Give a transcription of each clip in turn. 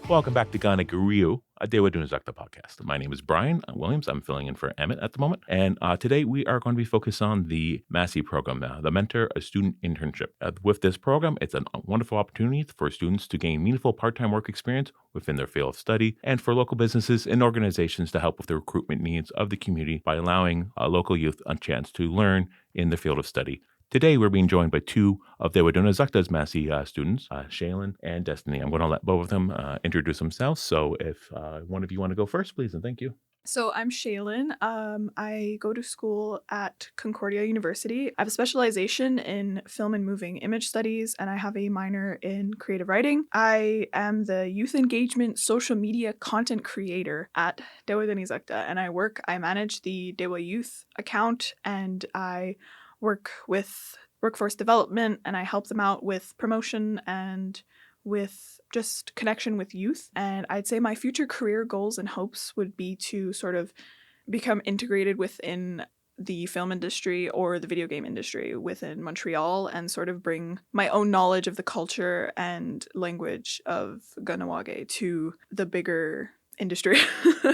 Welcome back to Ghana Guru, a Tewatohnhi'saktha podcast. My name is Brian Williams. I'm filling in for Emmett at the moment. And today we are going to be focused on the MASI program, the Mentor a Student Internship. With this program, it's a wonderful opportunity for students to gain meaningful part-time work experience within their field of study and for local businesses and organizations to help with the recruitment needs of the community by allowing local youth a chance to learn in the field of study. Today, we're being joined by two of Tewatohnhi'saktha's MASI students, Shaelyn and Destiny. I'm going to let both of them introduce themselves. So if one of you want to go first, please, and thank you. So I'm Shaelyn. I go to school at Concordia University. I have a specialization in film and moving image studies, and I have a minor in creative writing. I am the youth engagement social media content creator at Tewatohnhi'saktha, and I manage the Dewa Youth account, and I work with workforce development, and I help them out with promotion and with just connection with youth. And I'd say my future career goals and hopes would be to sort of become integrated within the film industry or the video game industry within Montreal and sort of bring my own knowledge of the culture and language of Ganawage to the bigger industry,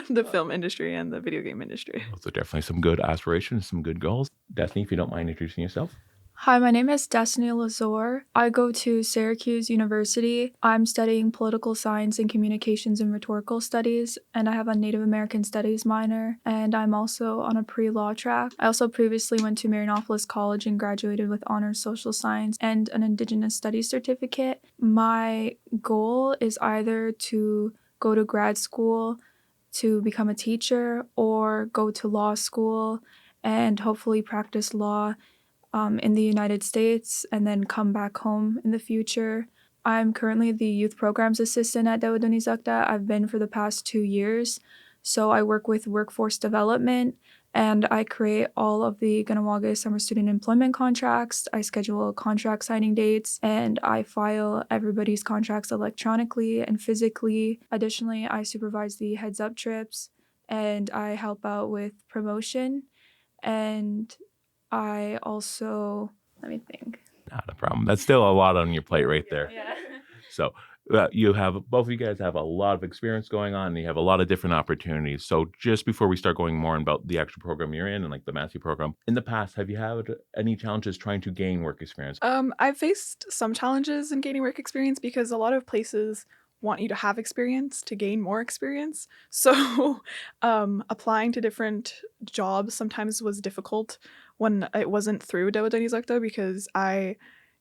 the film industry and the video game industry. Those are definitely some good aspirations, some good goals. Destiny, if you don't mind introducing yourself. Hi, my name is Destiny Lazore. I go to Syracuse University. I'm studying political science and communications and rhetorical studies, and I have a Native American studies minor, and I'm also on a pre-law track. I also previously went to Marianopolis College and graduated with honors social science and an Indigenous studies certificate. My goal is either to go to grad school to become a teacher or go to law school and hopefully practice law in the United States and then come back home in the future. I'm currently the youth programs assistant at Tewatohnhi'saktha. I've been for the past 2 years. So I work with workforce development and I create all of the Ganawage summer student employment contracts. I schedule contract signing dates and I file everybody's contracts electronically and physically. Additionally, I supervise the heads up trips and I help out with promotion. And I also, let me think. Not a problem. That's still a lot on your plate right there. Yeah. So both of you guys have a lot of experience going on and you have a lot of different opportunities. So just before we start going more about the actual program you're in and like the MASI program, in the past, have you had any challenges trying to gain work experience? I've faced some challenges in gaining work experience because a lot of places want you to have experience to gain more experience. So applying to different jobs sometimes was difficult when it wasn't through Tewatohnhi'saktha because I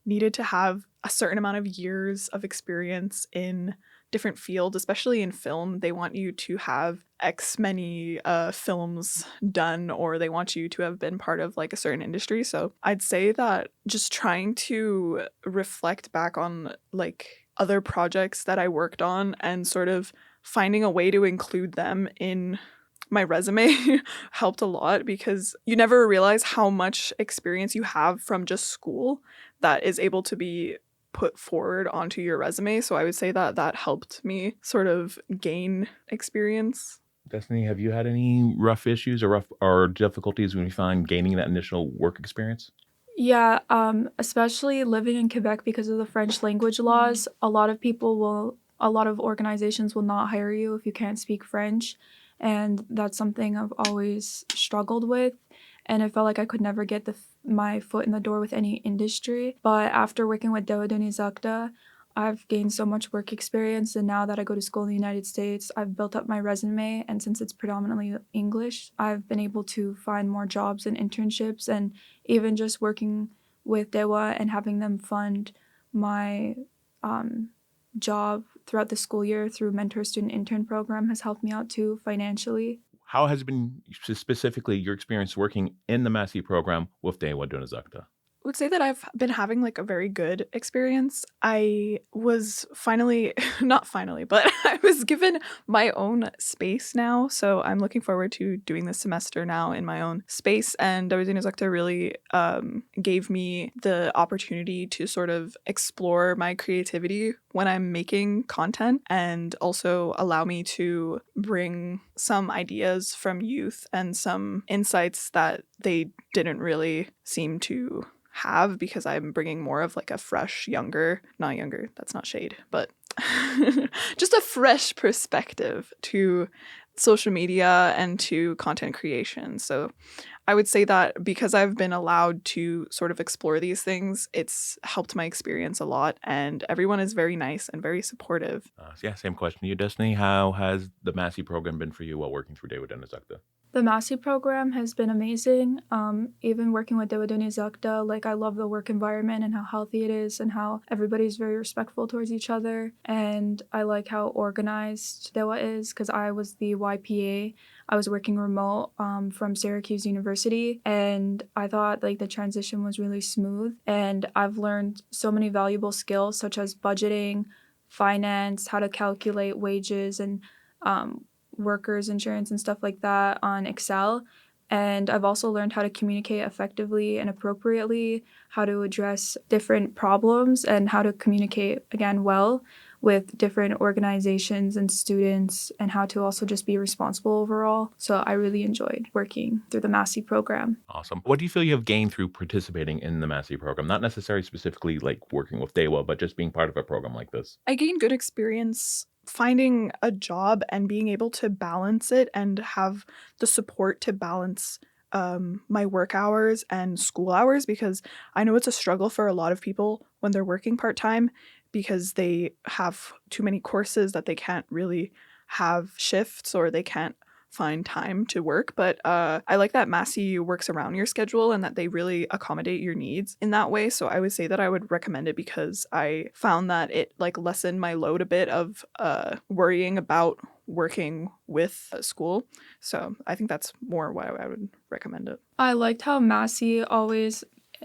needed to have a certain amount of years of experience in different fields, especially in film. They want you to have X many films done, or they want you to have been part of like a certain industry. So I'd say that just trying to reflect back on like other projects that I worked on and sort of finding a way to include them in my resume helped a lot because you never realize how much experience you have from just school that is able to be put forward onto your resume. So I would say that that helped me sort of gain experience. Destiny, have you had any rough issues or difficulties when you find gaining that initial work experience? Yeah, especially living in Quebec because of the French language laws, a lot of organizations will not hire you if you can't speak French. And that's something I've always struggled with. And I felt like I could never get my foot in the door with any industry. But after working with Tewatohnhi'saktha, I've gained so much work experience. And now that I go to school in the United States, I've built up my resume. And since it's predominantly English, I've been able to find more jobs and internships. And even just working with Dewa and having them fund my job throughout the school year through Mentor Student Intern Program has helped me out too financially. How has it been specifically your experience working in the MASI program with Tewatohnhi'saktha? Would say that I've been having like a very good experience. I was finally, not finally, but I was given my own space now. So I'm looking forward to doing this semester now in my own space. And Tewatohnhi'saktha really gave me the opportunity to sort of explore my creativity when I'm making content and also allow me to bring some ideas from youth and some insights that they didn't really seem to have, because I'm bringing more of like a fresh, not younger, that's not shade, but just a fresh perspective to social media and to content creation. So I would say that because I've been allowed to sort of explore these things, it's helped my experience a lot, and everyone is very nice and very supportive. Yeah, same question to you, Destiny. How has the MASI program been for you while working through Tewatohnhi'saktha? The MASI program has been amazing. Even working with Tewatohnhi'saktha, like I love the work environment and how healthy it is and how everybody's very respectful towards each other. And I like how organized Dewa is because I was the YPA. I was working remote from Syracuse University, and I thought like the transition was really smooth. And I've learned so many valuable skills such as budgeting, finance, how to calculate wages, and workers' insurance and stuff like that on Excel. And I've also learned how to communicate effectively and appropriately, how to address different problems, and how to communicate, again, well with different organizations and students, and how to also just be responsible overall. So I really enjoyed working through the MASI program. Awesome. What do you feel you have gained through participating in the MASI program? Not necessarily specifically like working with Dewa, but just being part of a program like this. I gained good experience finding a job and being able to balance it and have the support to balance my work hours and school hours, because I know it's a struggle for a lot of people when they're working part-time because they have too many courses that they can't really have shifts, or they can't find time to work. But I like that MASI works around your schedule and that they really accommodate your needs in that way. So I would say that I would recommend it because I found that it like lessened my load a bit of worrying about working with school. So I think that's more why I would recommend it. I liked how MASI always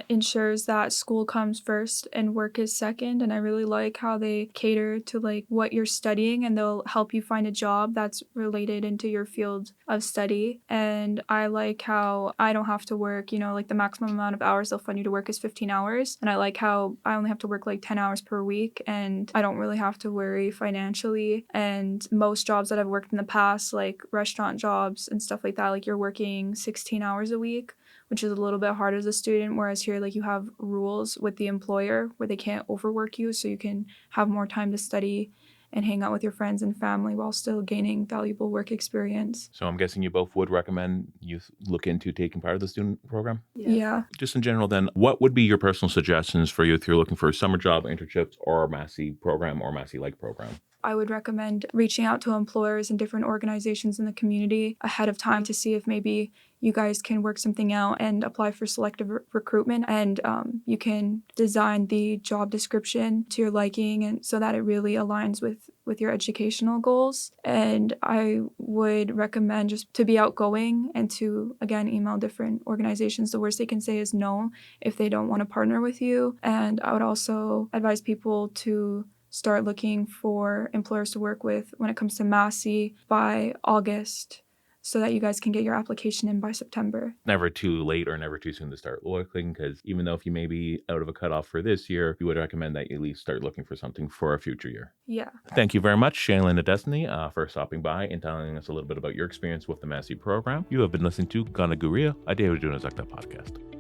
ensures that school comes first and work is second, and I really like how they cater to like what you're studying, and they'll help you find a job that's related into your field of study. And I like how I don't have to work, like the maximum amount of hours they'll fund you to work is 15 hours, and I like how I only have to work like 10 hours per week, and I don't really have to worry financially. And most jobs that I've worked in the past, like restaurant jobs and stuff like that, like you're working 16 hours a week, which is a little bit hard as a student, whereas here, like, you have rules with the employer where they can't overwork you, so you can have more time to study and hang out with your friends and family while still gaining valuable work experience. So I'm guessing you both would recommend you look into taking part of the student program? Yeah. Just in general then, what would be your personal suggestions for you if you're looking for a summer job, internships, or a MASI program or MASI-like program? I would recommend reaching out to employers and different organizations in the community ahead of time to see if maybe you guys can work something out and apply for selective recruitment. And you can design the job description to your liking, and so that it really aligns with your educational goals. And I would recommend just to be outgoing and to, again, email different organizations. The worst they can say is no if they don't want to partner with you. And I would also advise people to start looking for employers to work with when it comes to MASI by August, so that you guys can get your application in by September. Never too late or never too soon to start looking, because even though if you may be out of a cutoff for this year, we would recommend that you at least start looking for something for a future year. Yeah. Thank you very much, Shaelyn and Destiny, for stopping by and telling us a little bit about your experience with the MASI program. You have been listening to Ganaguria, a Tewatohnhi'saktha podcast.